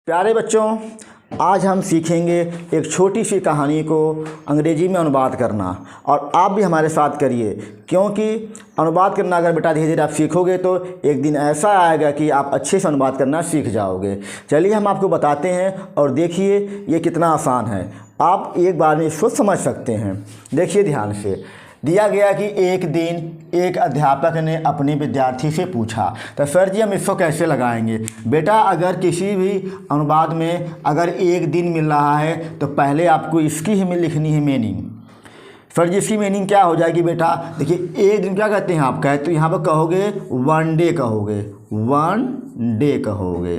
प्यारे बच्चों, आज हम सीखेंगे एक छोटी सी कहानी को अंग्रेजी में अनुवाद करना। और आप भी हमारे साथ करिए, क्योंकि अनुवाद करना अगर बेटा धीरे धीरे आप सीखोगे तो एक दिन ऐसा आएगा कि आप अच्छे से अनुवाद करना सीख जाओगे। चलिए हम आपको बताते हैं और देखिए ये कितना आसान है। आप एक बार में इसको समझ सकते हैं। देखिए ध्यान से, दिया गया कि एक दिन एक अध्यापक ने अपने विद्यार्थी से पूछा। तो सर जी हम इसको कैसे लगाएंगे? बेटा अगर किसी भी अनुवाद में अगर एक दिन मिल रहा है तो पहले आपको इसकी ही लिखनी है मीनिंग। सर जी इसकी मीनिंग क्या हो जाएगी बेटा? देखिए एक दिन क्या कहते हैं आप कहे तो यहाँ पर कहोगे वन डे कहोगे, वन डे कहोगे,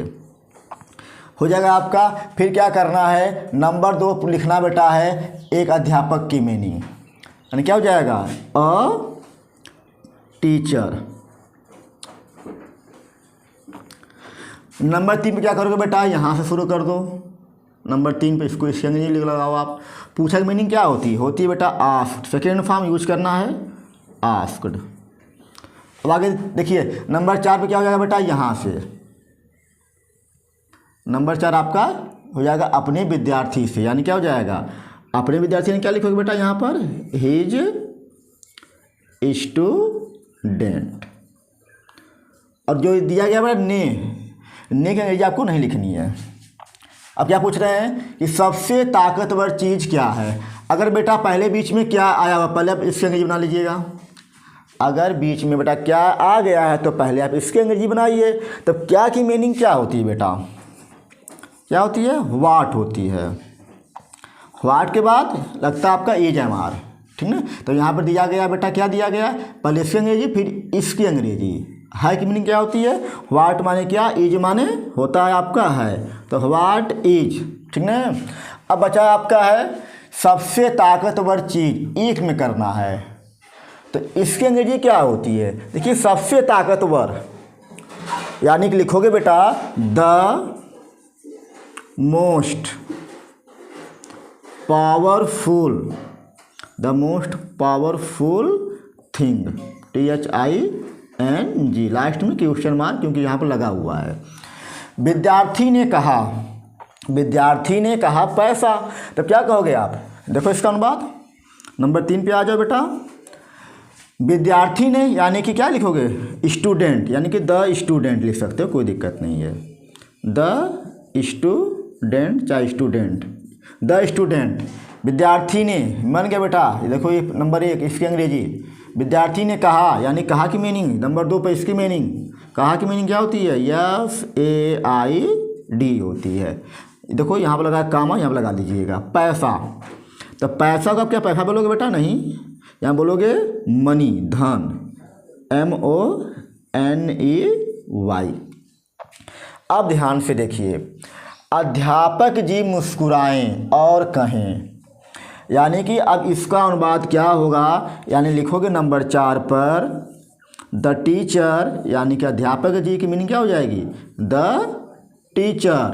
हो जाएगा आपका। फिर क्या करना है, नंबर 2 लिखना बेटा है एक अध्यापक की मीनिंग, यानी क्या हो जाएगा अ टीचर। नंबर 3 पे क्या करोगे बेटा, यहाँ से शुरू कर दो। नंबर 3 पे इसको इसके अंग्रेजी लिख लगाओ आप। पूछा की मीनिंग क्या होती है बेटा आस्क्ड। सेकेंड फॉर्म यूज करना है आस्क्ड। अब आगे देखिए नंबर 4 पे क्या हो जाएगा बेटा, यहाँ से नंबर 4 आपका हो जाएगा अपने विद्यार्थी से, यानी क्या हो जाएगा अपने विद्यार्थी ने क्या लिखोगे बेटा यहाँ पर हिज स्टूडेंट। और जो दिया गया बेटा ने की अंग्रेजी आपको नहीं लिखनी है। अब क्या पूछ रहे हैं कि सबसे ताकतवर चीज़ क्या है। अगर बेटा पहले बीच में क्या आया हुआ, पहले आप इसकी अंग्रेजी बना लीजिएगा। अगर बीच में बेटा क्या आ गया है तो पहले आप इसकी अंग्रेजी बनाइए। तो क्या की मीनिंग क्या होती है बेटा, क्या होती है वाट होती है। वाट के बाद लगता है आपका एज एम आर, ठीक ना। तो यहाँ पर दिया गया बेटा क्या दिया गया, पहले इसकी अंग्रेजी फिर इसकी अंग्रेजी। है की मीनिंग क्या होती है, वाट माने क्या, एज माने होता है आपका है, तो वाट इज, ठीक ना। अब बचा आपका है सबसे ताकतवर चीज़, एक में करना है। तो इसकी अंग्रेजी क्या होती है, देखिए सबसे ताकतवर, यानी कि लिखोगे बेटा the most powerful, the most powerful thing, THING, last में क्वेश्चन मार्क क्योंकि यहाँ पर लगा हुआ है। विद्यार्थी ने कहा पैसा। तो क्या कहोगे आप, देखो इसका अनुवाद नंबर 3 पे आ जाओ बेटा। विद्यार्थी ने यानी कि क्या लिखोगे स्टूडेंट, यानी कि द स्टूडेंट लिख सकते हो, कोई दिक्कत नहीं है। द स्टूडेंट चाहे स्टूडेंट, द स्टूडेंट। विद्यार्थी ने बन गया बेटा, देखो ये नंबर 1 इसकी अंग्रेजी। विद्यार्थी ने कहा, यानी कहा की मीनिंग नंबर 2 पे इसकी मीनिंग। कहा की मीनिंग क्या होती है, SAID होती है। देखो यहाँ पर लगा कामा, यहाँ पर लगा दीजिएगा पैसा। तो पैसा का क्या पैसा बोलोगे बेटा, नहीं यहाँ बोलोगे मनी, धन, MONEY। अब ध्यान से देखिए, अध्यापक जी मुस्कुराएं और कहें, यानी कि अब इसका अनुवाद क्या होगा, यानी लिखोगे नंबर 4 पर द टीचर, यानी कि अध्यापक जी की मीनिंग क्या हो जाएगी द टीचर।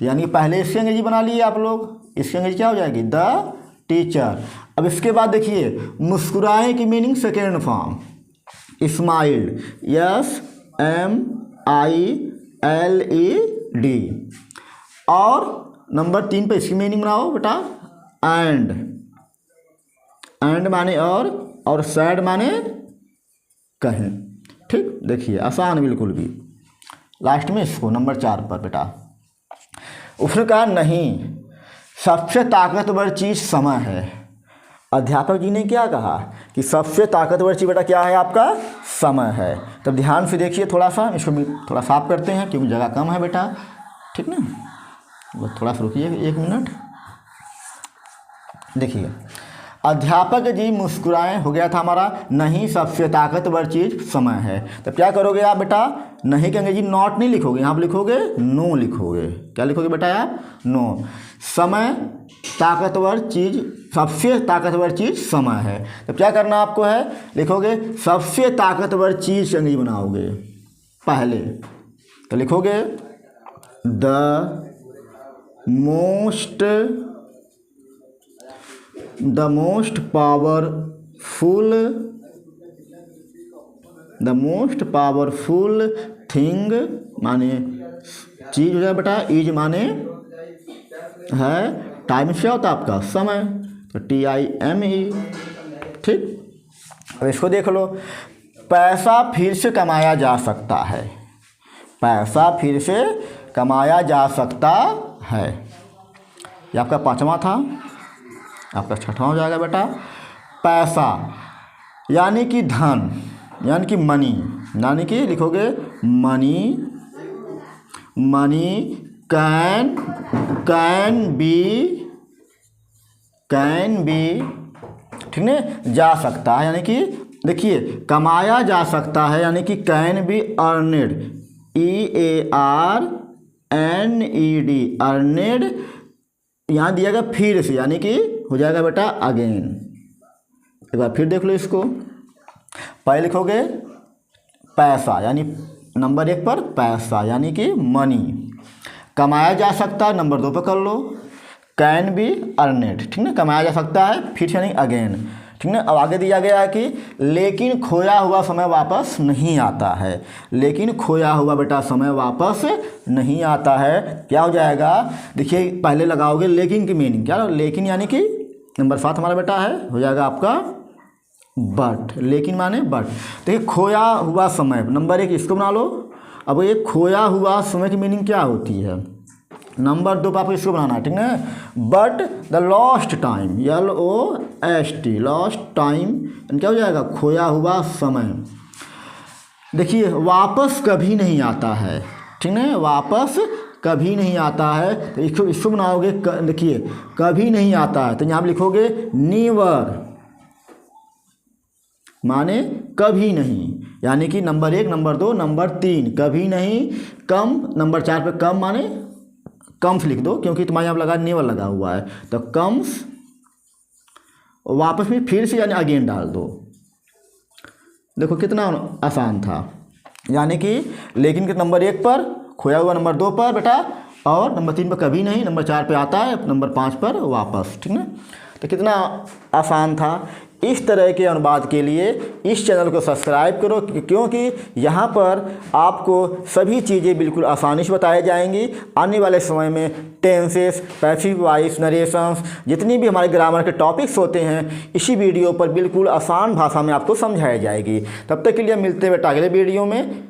तो यानी कि पहले इसकी अंग्रेजी बना लिए आप लोग, इसकी अंग्रेजी क्या हो जाएगी द टीचर। अब इसके बाद देखिए मुस्कुराएं की meaning second form smiled, SMILED। और नंबर 3 पे इसकी मीनिंग बनाओ बेटा एंड माने और सैड माने कहें, ठीक। देखिए आसान बिल्कुल भी। लास्ट में इसको नंबर 4 पर बेटा उसने कहा नहीं, सबसे ताकतवर चीज़ समय है। अध्यापक जी ने क्या कहा कि सबसे ताकतवर चीज़ बेटा क्या है आपका समय है। तब ध्यान से देखिए, थोड़ा सा इसको भी थोड़ा साफ करते हैं क्योंकि जगह कम है बेटा, ठीक ना। बस थोड़ा सा रुकिए 1 मिनट। देखिए अध्यापक जी मुस्कुराए हो गया था हमारा, नहीं सबसे ताकतवर चीज़ समय है। तो क्या करोगे आप बेटा, नहीं के अंग्रेजी नॉट नहीं लिखोगे, यहाँ पर लिखोगे नो लिखोगे। क्या लिखोगे बेटा आप, नो। समय ताकतवर चीज़, सबसे ताकतवर चीज़ समय है। तो क्या करना आपको है, लिखोगे सबसे ताकतवर चीज़ अंग्रेजी बनाओगे पहले। तो लिखोगे द मोस्ट पावरफुल थिंग माने चीज हो जाएगा बेटा, इज माने है, टाइम से होता है आपका समय, तो TIME। ठीक, अब इसको देख लो, पैसा फिर से कमाया जा सकता है, पैसा फिर से कमाया जा सकता है। ये आपका पांचवा था, आपका छठवां हो जाएगा बेटा। पैसा यानी कि धन, यानी कि मनी, यानी कि लिखोगे मनी, मनी कैन बी, ठीक है, जा सकता है, यानी कि देखिए कमाया जा सकता है, यानी कि कैन बी अर्नेड, EARNED, अर्नेड यहाँ दिया गया फिर से, यानी कि हो जाएगा बेटा अगेन। एक बार फिर देख लो इसको, पहले लिखोगे पैसा, यानी नंबर 1 पर पैसा यानी कि मनी, कमाया जा सकता है नंबर 2 पर कर लो, कैन बी अर्नेड, ठीक है, कमाया जा सकता है फिर यानी अगेन, ठीक है। अब आगे दिया गया है कि लेकिन खोया हुआ समय वापस नहीं आता है, लेकिन खोया हुआ बेटा समय वापस नहीं आता है, क्या हो जाएगा, देखिए पहले लगाओगे लेकिन की मीनिंग क्या, लेकिन यानी कि नंबर 7 हमारा बेटा है, हो जाएगा आपका बट, लेकिन माने बट। देखिए खोया हुआ समय नंबर 1 इसको बना लो। अब ये खोया हुआ समय की मीनिंग क्या होती है, नंबर 2 पर आपको इसको बनाना है, ठीक है। But the lost time, LOST, lost time क्या हो जाएगा, खोया हुआ समय। देखिए वापस कभी नहीं आता है, ठीक है, वापस कभी नहीं आता है, तो इसको बनाओगे, देखिए कभी नहीं आता है, तो यहाँ पर लिखोगे नीवर, माने कभी नहीं, यानी कि नंबर 1, नंबर 2, नंबर 3 कभी नहीं, कम नंबर 4 पे कम माने कम्स लिख दो, क्योंकि तुम्हारे यहाँ लगा नेवर लगा हुआ है, तो कम्स, वापस में फिर से यानी अगेन डाल दो। देखो कितना आसान था, यानी कि लेकिन के नंबर 1 पर, खोया हुआ नंबर 2 पर बेटा, और नंबर 3 पर कभी नहीं, नंबर 4 पे आता है, नंबर 5 पर वापस, ठीक है। तो कितना आसान था। इस तरह के अनुवाद के लिए इस चैनल को सब्सक्राइब करो, क्योंकि यहाँ पर आपको सभी चीज़ें बिल्कुल आसानी से बताई जाएंगी। आने वाले समय में टेंसेस, पैसिव वॉइस, नरेशंस, जितनी भी हमारे ग्रामर के टॉपिक्स होते हैं, इसी वीडियो पर बिल्कुल आसान भाषा में आपको समझाई जाएगी। तब तक के लिए मिलते हैं बेटा अगले वीडियो में।